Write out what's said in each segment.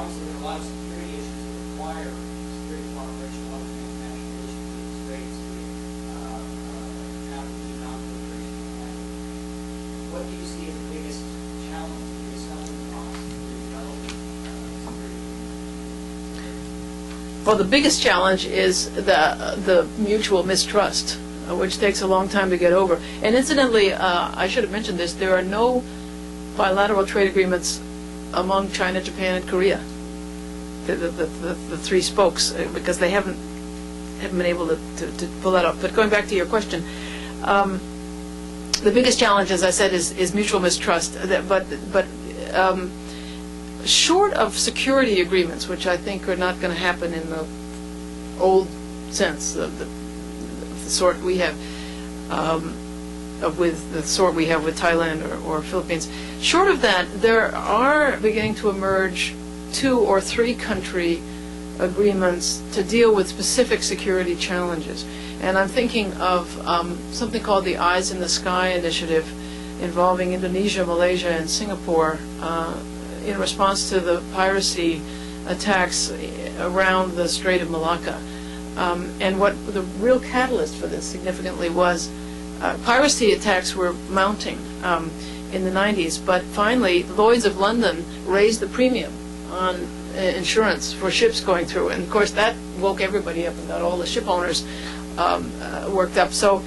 obviously there are a lot of security issues that require security cooperation, a lot of international issues, trades, non-proliferation. What do you see as the biggest challenge, the biggest stumbling block to developing security? Well, the biggest challenge is the mutual mistrust, which takes a long time to get over. And incidentally, I should have mentioned this, there are no bilateral trade agreements among China, Japan, and Korea, the three spokes, because they haven't been able to pull that off. But going back to your question, the biggest challenge, as I said, is mutual mistrust. But short of security agreements, which I think are not going to happen in the old sense of the sort we have, with the sort we have with Thailand or Philippines. Short of that, there are beginning to emerge 2 or 3 country agreements to deal with specific security challenges. And I'm thinking of something called the Eyes in the Sky initiative involving Indonesia, Malaysia, and Singapore in response to the piracy attacks around the Strait of Malacca. And what the real catalyst for this significantly was piracy attacks were mounting in the 90s, but finally Lloyd's of London raised the premium on insurance for ships going through, and of course that woke everybody up and got all the ship owners worked up. So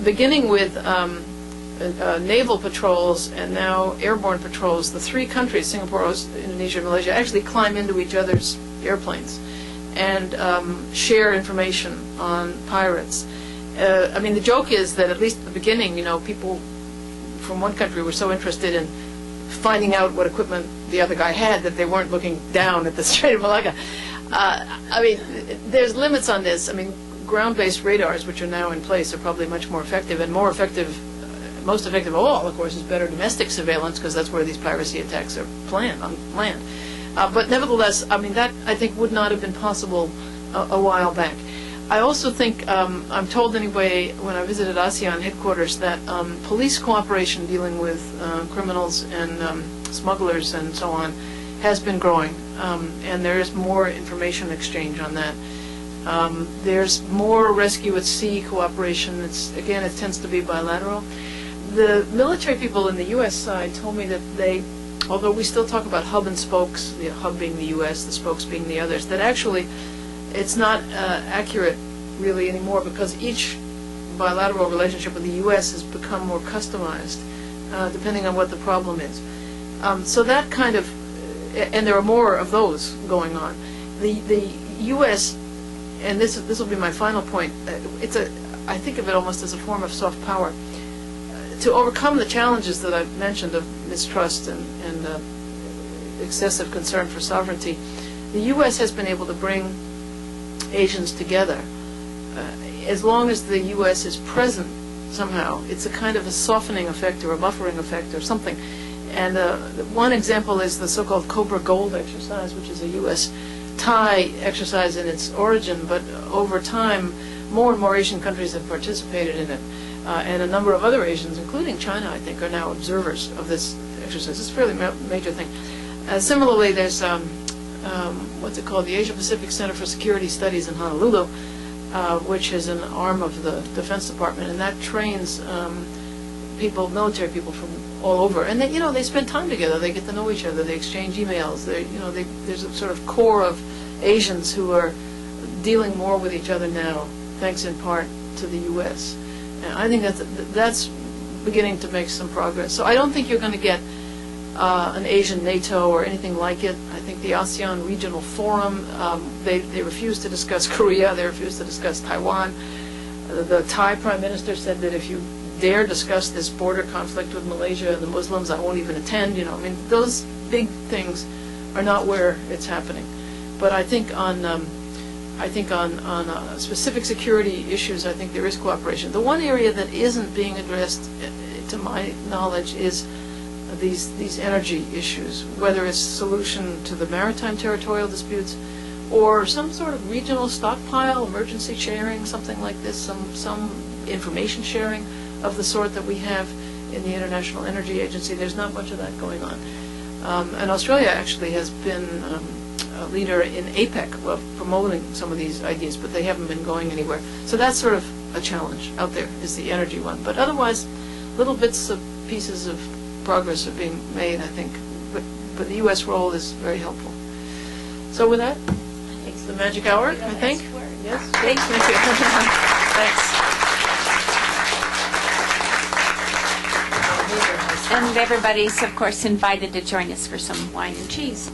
beginning with naval patrols and now airborne patrols, the 3 countries, Singapore, Indonesia, and Malaysia, actually climb into each other's airplanes and share information on pirates. I mean, the joke is that at least at the beginning, people from one country were so interested in finding out what equipment the other guy had that they weren't looking down at the Strait of Malacca. I mean, there's limits on this. I mean, ground-based radars, which are now in place, are probably much more effective, and more effective, most effective of all, of course, is better domestic surveillance, because that's where these piracy attacks are planned, on land. But nevertheless, I mean, that, I think, would not have been possible a while back. I also think, I'm told anyway, when I visited ASEAN headquarters, that police cooperation dealing with criminals and smugglers and so on has been growing, and there is more information exchange on that. There's more rescue at sea cooperation. Again, it tends to be bilateral. The military people in the U.S. side told me that they, although we still talk about hub and spokes, the hub being the U.S., the spokes being the others, that actually it's not accurate really anymore, because each bilateral relationship with the U.S. has become more customized depending on what the problem is. So that kind of, and there are more of those going on. The U.S., and this will be my final point, I think of it almost as a form of soft power. To overcome the challenges that I've mentioned of mistrust and excessive concern for sovereignty, the U.S. has been able to bring Asians together. As long as the U.S. is present somehow, it's a kind of a softening effect or a buffering effect or something. And one example is the so-called Cobra Gold exercise, which is a U.S.-Thai exercise in its origin, but over time more and more Asian countries have participated in it. And a number of other Asians, including China, I think, are now observers of this exercise. It's a fairly major thing. Similarly, there's what's it called, the Asia-Pacific Center for Security Studies in Honolulu, which is an arm of the Defense Department, and that trains people, military people from all over. And they, they spend time together. They get to know each other. They exchange emails. There's a sort of core of Asians who are dealing more with each other now, thanks in part to the U.S. And I think that's beginning to make some progress. So I don't think you're going to get an Asian NATO or anything like it. I think the ASEAN Regional Forum, they refused to discuss Korea, they refused to discuss Taiwan. The Thai Prime Minister said that if you dare discuss this border conflict with Malaysia and the Muslims, I won't even attend. I mean, those big things are not where it's happening. But I think on specific security issues, I think there is cooperation. The one area that isn't being addressed, to my knowledge, is these energy issues, whether it's a solution to the maritime territorial disputes or some sort of regional stockpile, emergency sharing, something like this, some information sharing of the sort that we have in the International Energy Agency. There's not much of that going on. And Australia actually has been a leader in APEC promoting some of these ideas, but they haven't been going anywhere. So that's sort of a challenge out there, is the energy one. But otherwise, little bits of pieces of progress are being made, I think. But the U.S. role is very helpful. So with that, it's the magic hour, I think. Yes. Thank you. Thanks. And everybody's, of course, invited to join us for some wine and cheese.